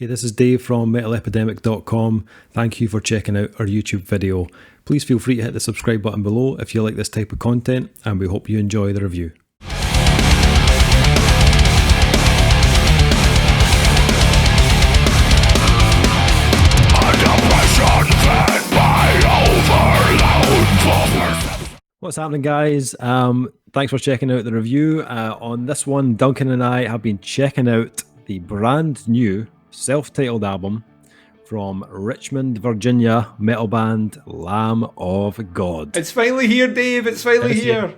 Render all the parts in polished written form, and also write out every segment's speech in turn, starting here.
Hey, this is Dave from metalepidemic.com. Thank you for checking out our YouTube video. Please feel free to hit the subscribe button below if you like this type of content, and we hope you enjoy the review. What's happening, guys? Thanks for checking out the review. On this one, Duncan and I have been checking out the brand new self-titled album from Richmond, Virginia metal band Lamb of God. It's finally here, Dave. It's finally here.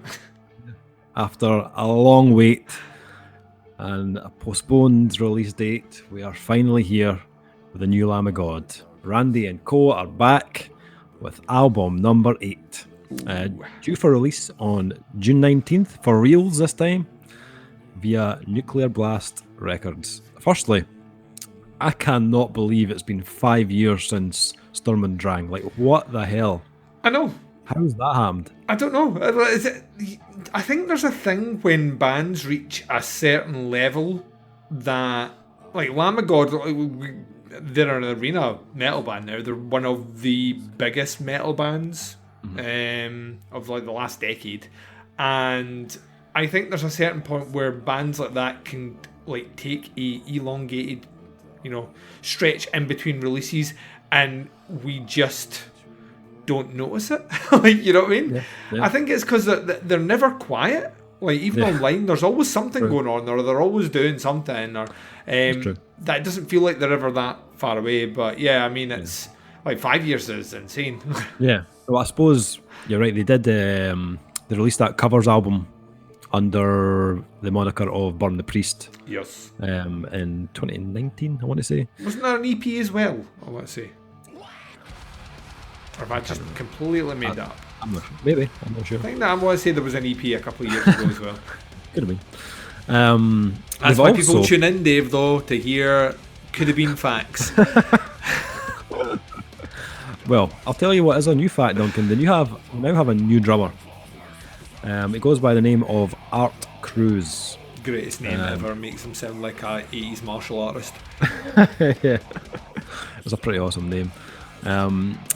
After a long wait and a postponed release date, we are finally here with the new Lamb of God. Randy and Co are back with album number 8. Due for release on June 19th, for reals this time, via Nuclear Blast Records. Firstly, I cannot believe it's been 5 years since Sturm and Drang. Like, what the hell? I know. How's that happened? I don't know. I think there's a thing when bands reach a certain level that, like Lamb of God, they're an arena metal band now. They're one of the biggest metal bands of like the last decade, and I think there's a certain point where bands like that can like take a elongated, stretch in between releases, and we just don't notice it. Like, you know what I mean? Yeah. I think it's because they're never quiet. Like, even online, there's always something going on, or they're always doing something, or that doesn't feel like they're ever that far away. But yeah, I mean, it's like 5 years is insane. Yeah. Well, I suppose you're right. They did. They released that covers album under the moniker of Burn the Priest. Yes. In 2019, I want to say. Wasn't that an EP as well? I want to say. Or have I just completely made that up? I'm not sure. Maybe. I'm not sure. I think that I want to say there was an EP a couple of years ago as well. Could have been. That's why people tune in, Dave, though, to hear could have been facts. Well, I'll tell you what is a new fact, Duncan. We now have a new drummer. It goes by the name of Art Cruz. Greatest name ever. Makes him sound like a 80s martial artist. Yeah, it's a pretty awesome name.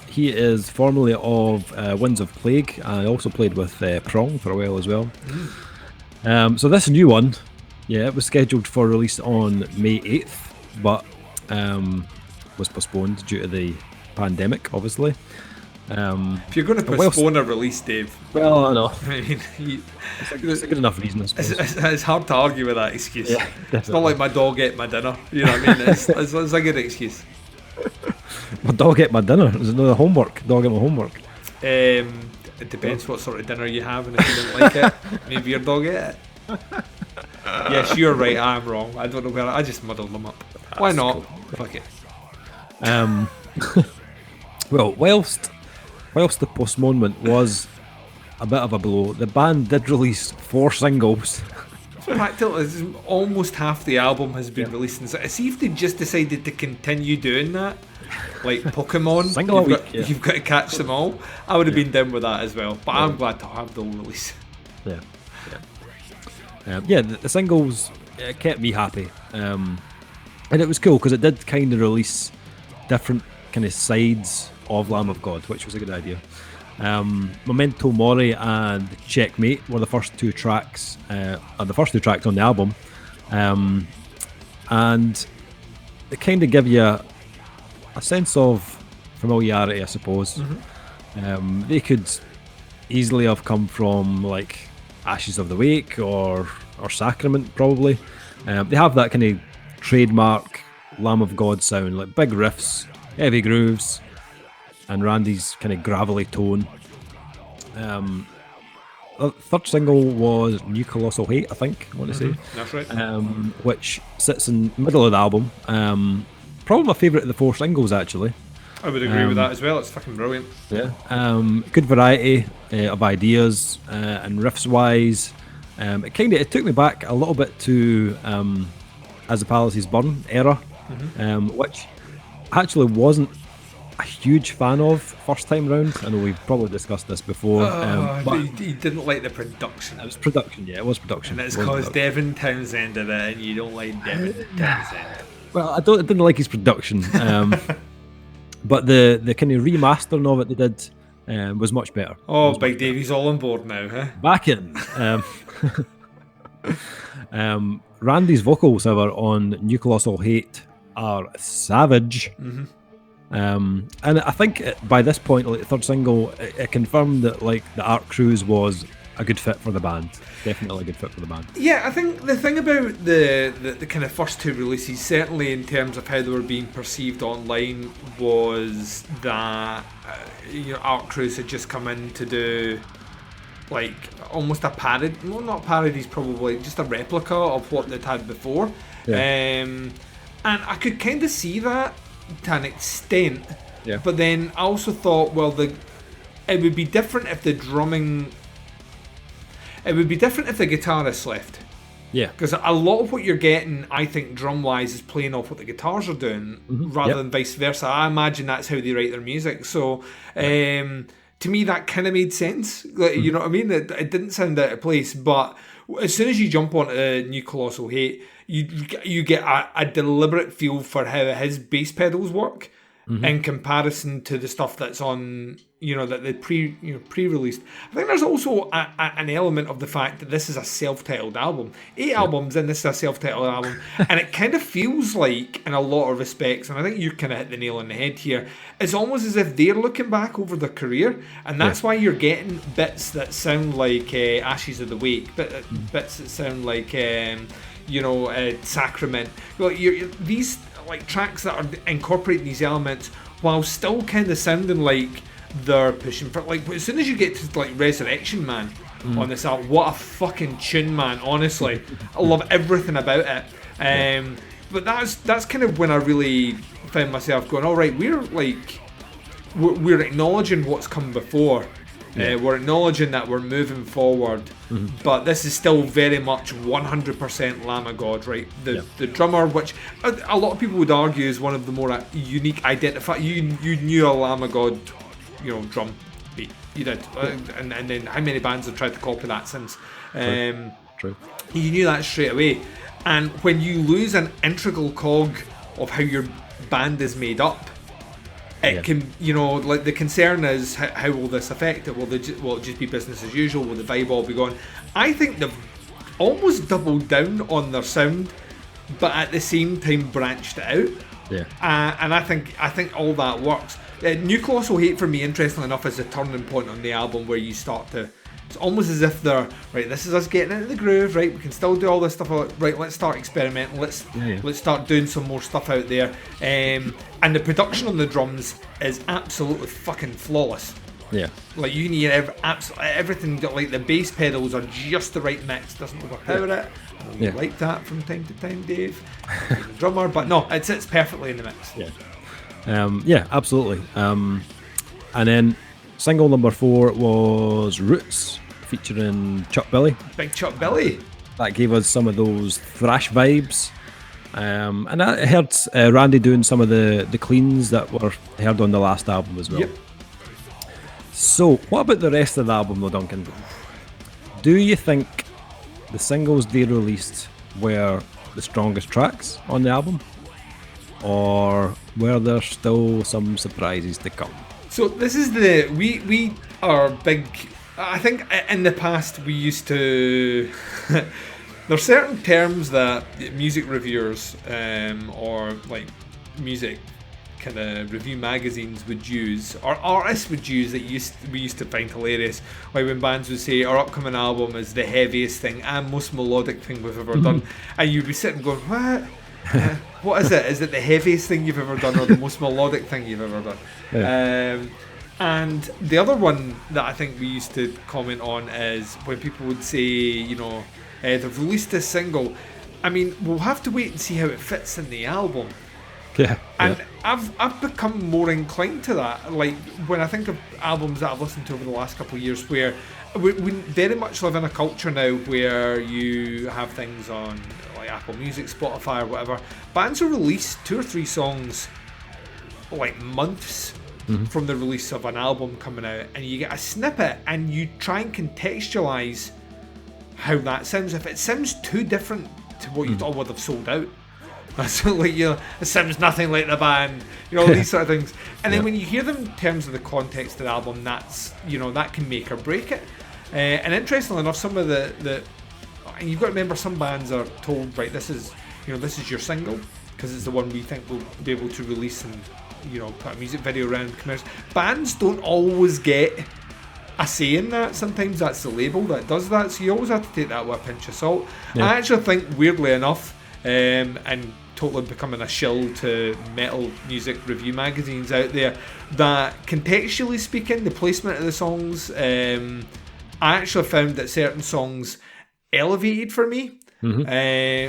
He is formerly of Winds of Plague. I also played with Prong for a while as well. So this new one, it was scheduled for release on May 8th, but was postponed due to the pandemic, obviously. If you're going to postpone a release, Dave, well, I know. I mean, it's a good enough reason, I suppose. It's hard to argue with that excuse. Yeah, it's not like my dog ate my dinner. You know what I mean? It's a good excuse. My dog ate my dinner. Is it not homework? Dog ate my homework. It depends what sort of dinner you have, and if you didn't like it, maybe your dog ate it. Yes, you're right. I'm wrong. I don't know where. I just muddled them up. Why not? Cool. Fuck it. Well, whilst the postponement was a bit of a blow, the band did release 4 singles. Practically, almost half the album has been released. See if they just decided to continue doing that, like Pokemon. You've got to catch them all. I would have been down with that as well. But I'm glad to have the release. The singles kept me happy, and it was cool because it did kind of release different kind of sides of Lamb of God, which was a good idea. Memento Mori and Checkmate were the first 2 tracks, on the album, and they kind of give you a sense of familiarity, I suppose. They could easily have come from like Ashes of the Wake or Sacrament, probably. They have that kind of trademark Lamb of God sound, like big riffs, heavy grooves, and Randy's kind of gravelly tone. The third single was New Colossal Hate, I think, I want to say. That's right. Which sits in the middle of the album. Probably my favourite of the 4 singles, actually. I would agree with that as well. It's fucking brilliant. Yeah. Good variety of ideas and riffs-wise. It took me back a little bit to As the Palaces Burn era, which actually wasn't a huge fan of first time round. I know we've probably discussed this before. But you didn't like the production. It was production, yeah, it was production. And it's because Devin Townsend did it, and you don't like Devin Townsend. Well, I didn't like his production, but the kind of remastering of it they did was much better. Oh, Big Davey's all on board now, huh? Back in. Randy's vocals, however, on New Colossal Hate are savage. And I think by this point, like the third single, it confirmed that like the Art Cruise was a good fit for the band. Definitely a good fit for the band. Yeah, I think the thing about the kind of first two releases, certainly in terms of how they were being perceived online, was that Art Cruise had just come in to do like almost a parody, well, not parodies, probably just a replica of what they'd had before. Yeah. And I could kind of see that to an extent. Yeah. But then I also thought, well, it would be different if the drumming. It would be different if the guitarist left. Yeah. Because a lot of what you're getting, I think, drum-wise, is playing off what the guitars are doing, rather than vice versa. I imagine that's how they write their music. So, to me, that kind of made sense. Like, you know what I mean? It didn't sound out of place. But as soon as you jump onto New Colossal Hate, you get a deliberate feel for how his bass pedals work in comparison to the stuff that's on, that they pre-released. I think there's also an element of the fact that this is a self-titled album. 8 albums in, this is a self-titled album, and it kind of feels like, in a lot of respects, and I think you kind of hit the nail on the head here, it's almost as if they're looking back over their career, and that's why you're getting bits that sound like Ashes of the Wake, bits that sound like Sacrament. Well, these like tracks that are incorporating these elements while still kind of sounding like they're pushing for, like, as soon as you get to like Resurrection Man on this album, what a fucking tune, man. Honestly, I love everything about it. But that's kind of when I really found myself going, all right, we're acknowledging what's come before. We're acknowledging that we're moving forward, but this is still very much 100% Lamb of God, right? The drummer, which a lot of people would argue is one of the more unique identifier. You knew a Lamb of God, drum beat. You did, and then how many bands have tried to copy that since? True. You knew that straight away. And when you lose an integral cog of how your band is made up, it can, like the concern is how will this affect it? Will it just be business as usual? Will the vibe all be gone? I think they've almost doubled down on their sound, but at the same time branched it out. Yeah. And I think all that works. New Colossal Hate, for me, interestingly enough, is a turning point on the album where you start to. It's almost as if they're right. This is us getting into the groove, right? We can still do all this stuff. Right, let's start experimenting. Let's start doing some more stuff out there. And the production on the drums is absolutely fucking flawless. Yeah, like you need everything. Like the bass pedals are just the right mix. Doesn't overpower it. You like that from time to time, Dave. The drummer, but no, it sits perfectly in the mix. Yeah, absolutely. And then. Single number 4 was Roots, featuring Chuck Billy. Big Chuck Billy. That gave us some of those thrash vibes. And I heard Randy doing some of the cleans that were heard on the last album as well. Yep. So, what about the rest of the album though, Duncan? Do you think the singles they released were the strongest tracks on the album? Or were there still some surprises to come? So this is we are big. I think in the past we used to. There's certain terms that music reviewers or like music kind of review magazines would use, or artists would use that we used to find hilarious. Like when bands would say our upcoming album is the heaviest thing and most melodic thing we've ever done, and you'd be sitting going, what? What is it? Is it the heaviest thing you've ever done or the most melodic thing you've ever done? Yeah. And the other one that I think we used to comment on is when people would say, they've released this single. I mean, we'll have to wait and see how it fits in the album. Yeah. And I've become more inclined to that. Like when I think of albums that I've listened to over the last couple of years, where we very much live in a culture now where you have things on like Apple Music, Spotify, or whatever. Bands will release 2 or 3 songs like months from the release of an album coming out, and you get a snippet and you try and contextualize how that sounds. If it sounds too different to what you thought would have sold out, That's like, you know, it sounds nothing like the band, you know, all these sort of things. And then when you hear them in terms of the context of the album, that's, you know, that can make or break it. And interestingly enough, some of the and you've got to remember, some bands are told, right, this is your single because it's the one we think we'll be able to release and, you know, put a music video around. Commercial bands don't always get a say in that. Sometimes that's the label that does that, so you always have to take that with a pinch of salt. I actually think, weirdly enough, and totally becoming a shill to metal music review magazines out there, that contextually speaking, the placement of the songs, I actually found that certain songs elevated for me.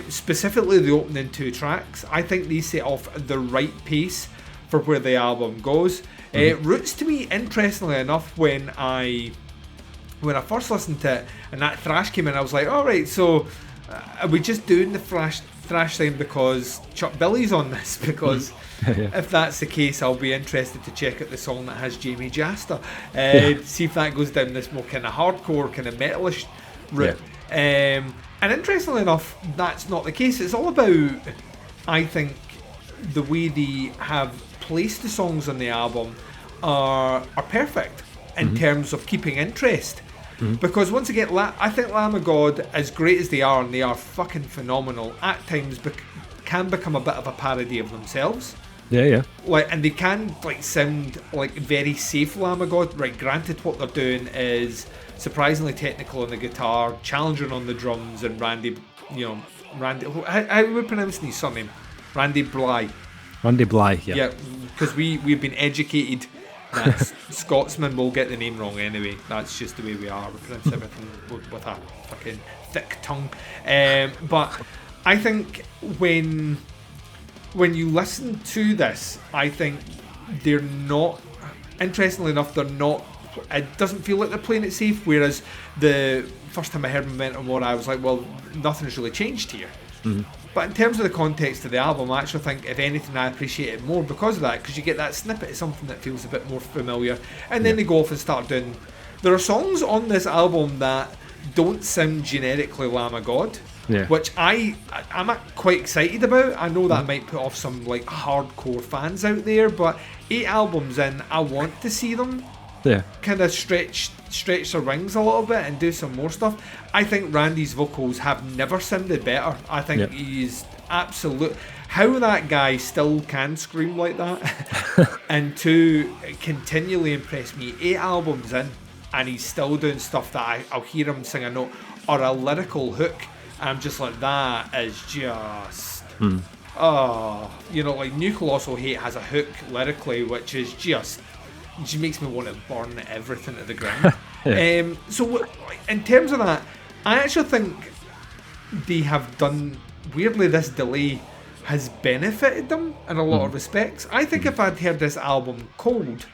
Specifically the opening 2 tracks. I think they set off the right pace for where the album goes. Roots, to me, interestingly enough, when I first listened to it and that thrash came in, I was like, alright, so are we just doing the thrash thing because Chuck Billy's on this? Because if that's the case, I'll be interested to check out the song that has Jamie Jasta, see if that goes down this more kind of hardcore, kind of metalish route. And interestingly enough, that's not the case. It's all about, I think, the way they have placed the songs on the album are perfect in terms of keeping interest. Because once again, I think Lamb of God, as great as they are, and they are fucking phenomenal, at times can become a bit of a parody of themselves. Like, and they can like sound like very safe Lamb of God. Right, granted, what they're doing is surprisingly technical on the guitar, challenging on the drums, and Randy, how we pronounce his surname? Randy Bly. Randy Bly, yeah. Because we've been educated that Scotsmen will get the name wrong anyway. That's just the way we are. We pronounce everything with a fucking thick tongue. But I think when you listen to this, I think they're not. Interestingly enough, they're not. It doesn't feel like they're playing it safe. Whereas the first time I heard Momentum War, I was like, well, nothing's really changed here. But in terms of the context of the album, I actually think, if anything, I appreciate it more because of that, because you get that snippet of something that feels a bit more familiar, and then they go off and start doing. There are songs on this album that don't sound generically Lamb of God, which I'm quite excited about. I know that might put off some like hardcore fans out there, but 8 albums in, I want to see them kind of stretch their wings a little bit and do some more stuff. I think Randy's vocals have never sounded better. I think he's absolute. How that guy still can scream like that and to continually impress me 8 albums in, and he's still doing stuff that I'll hear him sing a note or a lyrical hook, and I'm just like, that is just like New Colossal Hate has a hook lyrically which is just makes me want to burn everything to the ground. So in terms of that, I actually think they have done, weirdly, this delay has benefited them in a lot of respects. I think if I'd heard this album cold,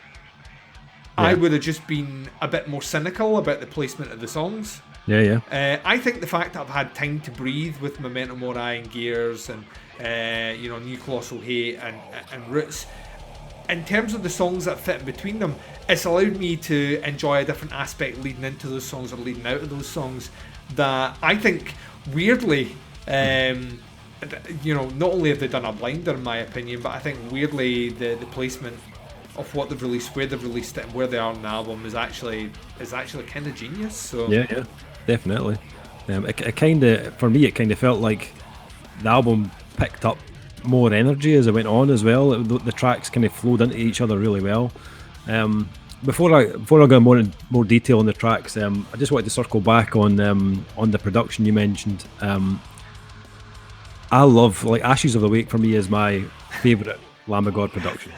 I would have just been a bit more cynical about the placement of the songs. I think the fact that I've had time to breathe with Momentum Mori and Gears and New Colossal Hate and Roots, in terms of the songs that fit in between them, it's allowed me to enjoy a different aspect leading into those songs or leading out of those songs that I think, weirdly, not only have they done a blinder in my opinion, but I think weirdly the placement of what they've released, where they've released it, and where they are on the album is actually kind of genius. So definitely. It kind of, for me, it kind of felt like the album picked up more energy as it went on as well. The tracks kind of flowed into each other really well. Before I go more detail on the tracks, I just wanted to circle back on the production you mentioned. I love, like, Ashes of the Wake for me is my favourite Lamb of God production.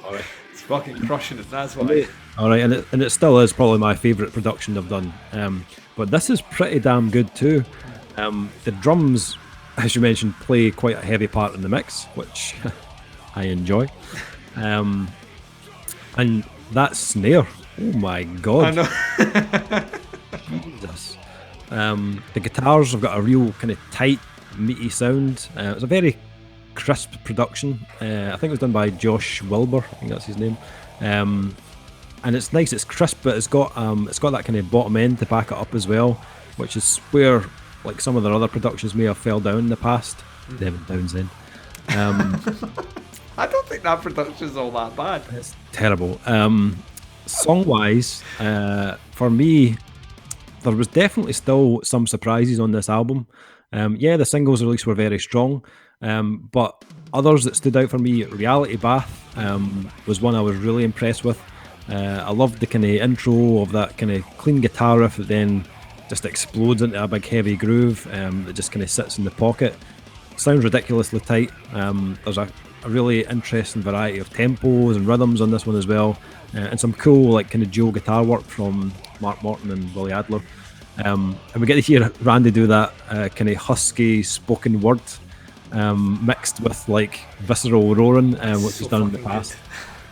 All right. It's fucking crushing it, that's why. All right, and it still is probably my favourite production they've done. But this is pretty damn good too. The drums, as you mentioned, play quite a heavy part in the mix, which I enjoy. And that snare, oh my god. I know. Jesus. The guitars have got a real kind of tight, meaty sound. It's a very crisp production. I think it was done by Josh Wilbur, I think that's his name. And it's nice, it's crisp, but it's got that kind of bottom end to back it up as well, which is where, like, some of their other productions may have fell down in the past. Devin Townsend. I don't think that production's all that bad. It's terrible. Song-wise, for me, there was definitely still some surprises on this album. Yeah, the singles released were very strong, but others that stood out for me, Reality Bath was one I was really impressed with. I loved the kind of intro of that kind of clean guitar riff that then just explodes into a big heavy groove that just kind of sits in the pocket. Sounds ridiculously tight. There's a really interesting variety of tempos and rhythms on this one as well, and some cool like kind of dual guitar work from Mark Morton and Willie Adler. And we get to hear Randy do that kind of husky spoken word mixed with like visceral roaring, which he's done in the past.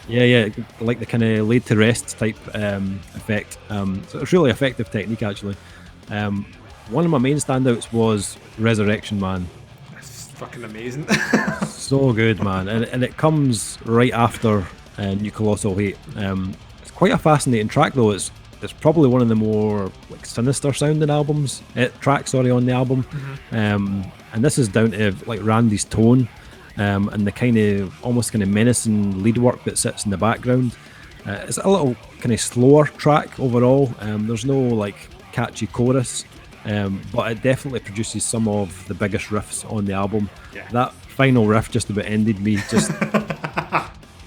Yeah, like the kind of laid to rest type effect. So it's really effective technique actually. One of my main standouts was Resurrection Man. It's fucking amazing. So good, man, and it comes right after New Colossal Hate. It's quite a fascinating track though. It's probably one of the more like sinister sounding tracks on the album. And this is down to like Randy's tone and the kind of almost kind of menacing lead work that sits in the background. It's a little kind of slower track overall. There's no like catchy chorus, but it definitely produces some of the biggest riffs on the album. Yeah. That final riff just about ended me. Just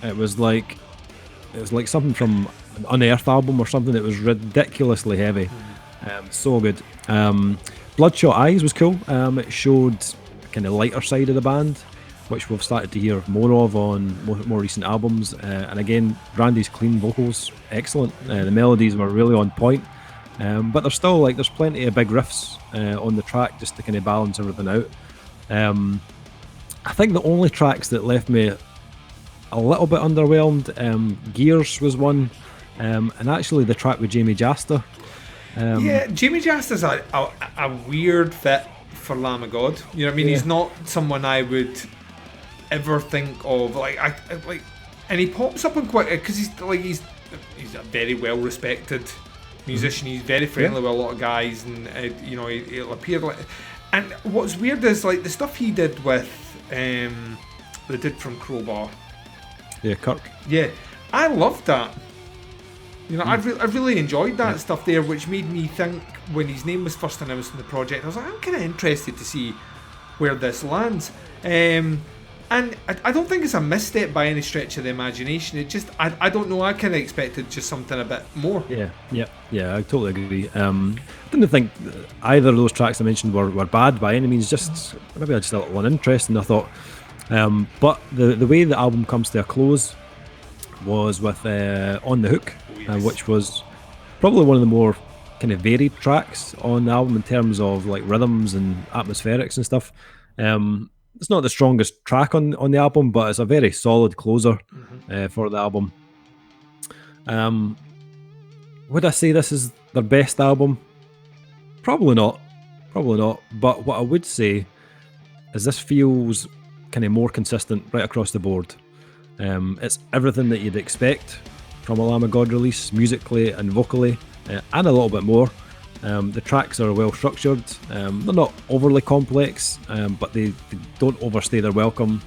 it was like something from an Unearthed album or something. It was ridiculously heavy. So good. Bloodshot Eyes was cool. It showed the kind of lighter side of the band, which we've started to hear more of on more recent albums. And again, Randy's clean vocals, excellent. The melodies were really on point. But there's still there's plenty of big riffs on the track just to kind of balance everything out. I think the only tracks that left me a little bit underwhelmed, Gears was one, and actually the track with Jamie Jasta. Yeah, Jamie Jasta's a weird fit for Lamb of God. You know what I mean? Yeah. He's not someone I would ever think of. And he pops up in quite because he's a very well respected musician. He's very friendly with a lot of guys, and he'll appear like. And what's weird is like the stuff he did with they did from Crowbar. Yeah, Kirk. Yeah, I loved that. You know, I really enjoyed that stuff there, which made me think when his name was first announced in the project, I was like, I'm kind of interested to see where this lands. And I don't think it's a misstep by any stretch of the imagination. It just, I don't know, I kind of expected just something a bit more. Yeah, I totally agree. I didn't think either of those tracks I mentioned were bad by any means, just maybe I just a little uninteresting, I thought. But the way the album comes to a close was with On the Hook, which was probably one of the more kind of varied tracks on the album in terms of like rhythms and atmospherics and stuff. It's not the strongest track on the album, but it's a very solid closer for the album. Would I say this is their best album? Probably not. But what I would say is this feels kind of more consistent right across the board. It's everything that you'd expect from a Lamb of God release, musically and vocally, and a little bit more. The tracks are well structured. They're not overly complex, but they don't overstay their welcome.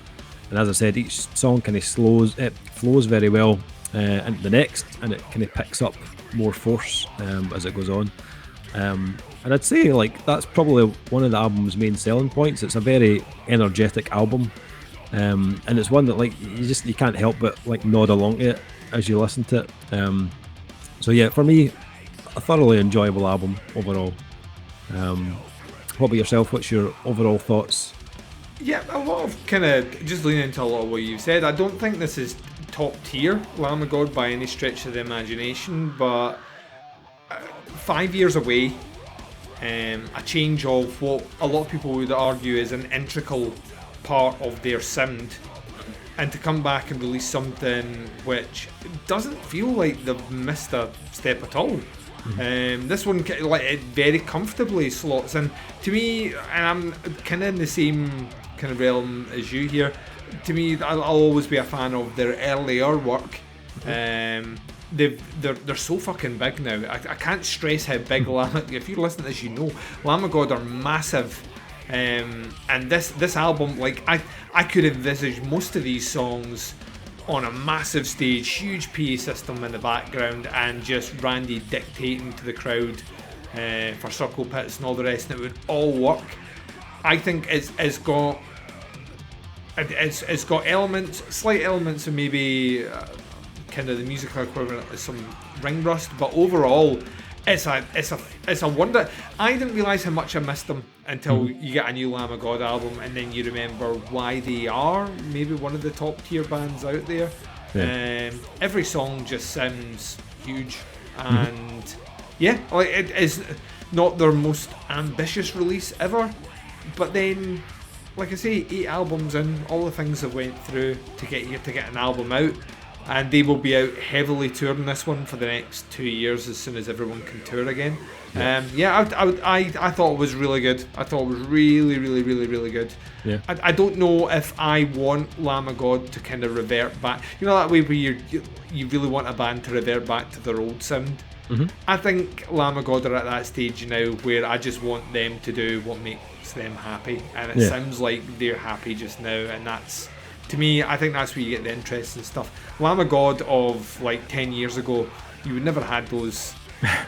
And as I said, each song kind of flows very well into the next, and it kind of picks up more force as it goes on. And I'd say like that's probably one of the album's main selling points. It's a very energetic album, and it's one that like you can't help but like nod along to it as you listen to it. So yeah, for me, a thoroughly enjoyable album overall. What about yourself? What's your overall thoughts? Yeah, a lot of kind of just leaning into a lot of what you've said. I don't think this is top tier Lamb of God by any stretch of the imagination, but 5 years away, a change of what a lot of people would argue is an integral part of their sound, and to come back and release something which doesn't feel like they've missed a step at all. This one like it very comfortably slots in to me, and I'm kind of in the same kind of realm as you here. To me, I'll always be a fan of their earlier work. They're so fucking big now. I can't stress how big Lamb. If you listen to this, you know Lamb of God are massive And this album, like I could envisage most of these songs on a massive stage, huge PA system in the background, and just Randy dictating to the crowd for circle pits and all the rest, and it would all work. I think it's got elements, slight elements of maybe kind of the musical equivalent of some ring rust, but overall it's a wonder. I didn't realise how much I missed them until you get a new Lamb of God album, and then you remember why they are maybe one of the top tier bands out there. Every song just sounds huge, and like it is not their most ambitious release ever, but then, like I say, 8 albums in, all the things that went through to get here to get an album out, and they will be out heavily touring this one for the next 2 years as soon as everyone can tour again. I thought it was really good. I thought it was really, really, really, really good. I don't know if I want Lamb of God to kind of revert back. You know that way where you really want a band to revert back to their old sound? I think Lamb of God are at that stage now where I just want them to do what makes them happy, and it sounds like they're happy just now, and that's, to me, I think that's where you get the interesting stuff. Lamb of God of like 10 years ago, you would never had those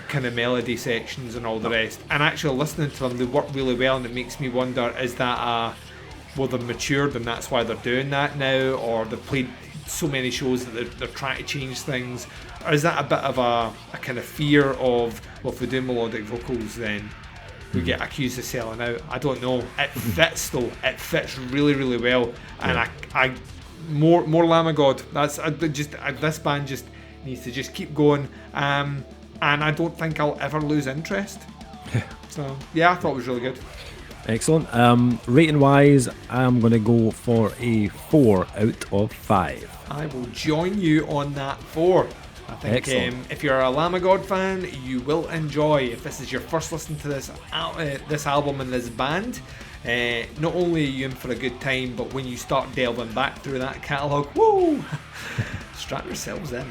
kind of melody sections and all the rest, and actually listening to them, they work really well, and it makes me wonder, is that well, they've matured and that's why they're doing that now, or they've played so many shows that they're trying to change things, or is that a bit of a kind of fear of, well, if we do melodic vocals then we get accused of selling out? I don't know. It fits though. It fits really, really well, and I more Lamb of God. That's this band just needs to just keep going, and I don't think I'll ever lose interest. So I thought it was really good. Excellent. Rating wise, I'm going to go for a 4 out of 5. I will join you on that 4. I think if you're a Lamb of God fan, you will enjoy. If this is your first listen to this album and this band, not only are you in for a good time, but when you start delving back through that catalogue, woo, strap yourselves in.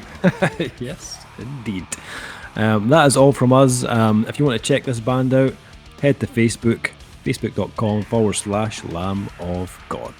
Yes, indeed. That is all from us. If you want to check this band out, head to Facebook, facebook.com/Lamb of God.